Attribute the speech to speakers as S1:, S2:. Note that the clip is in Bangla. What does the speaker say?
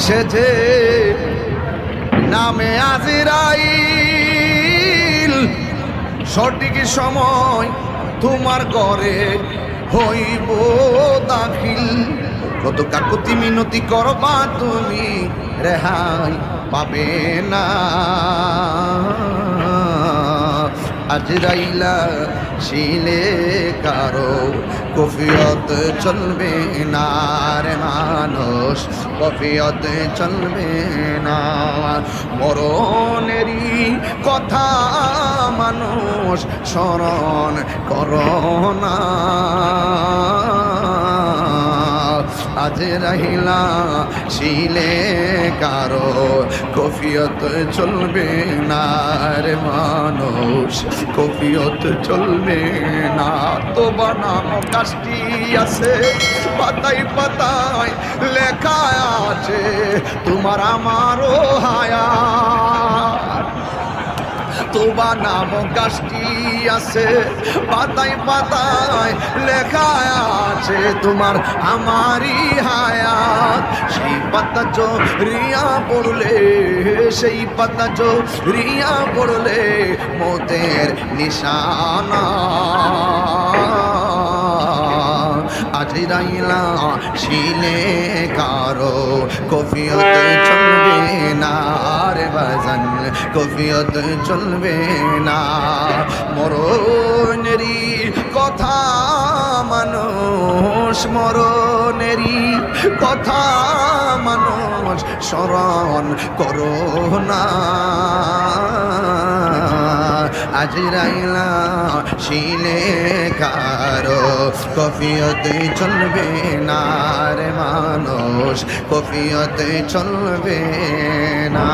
S1: সে যে নামে আজরাইল সঠিক সময় তোমার ঘরে হইব দাখিল। কত কাকুতি মিনতি করবা তুমি রেহাই পাবে না। আজরাইলা শিলে কারো কফিয়ত চলবে না রে মানুষ, কফিয়ত চলবে না। মরণেরই কথা মানুষ স্মরণ করো না। আজরাইলা শিলে কারো কফিয়ত চলবে না রে মানুষ, কফিয়ত চলবে না। তোবা নামক কাজটি আছে পাতায় পাতায় লেখা আছে তোমার আমারও হায়াত। তোবা নামক গাছটি আছে পাতায় পাতায় লেখা আছে তোমার আমারই হায়াত। সেই পাতা রিয়া পড়লে, সেই পাতা রিয়া পড়লে মতের নিশানা। আজরাইলা শিলে কারো কফিয়ত চলবে না রে বাজান, কফিয়ত চলবে না। মরণেরই কথা মানুষ, মরণেরই কথা মানুষ স্মরণ করো না। আজরাইলা শিলে কারো কফিয়ত চলবে না রে মানুষ, কফিয়ত চলবে না।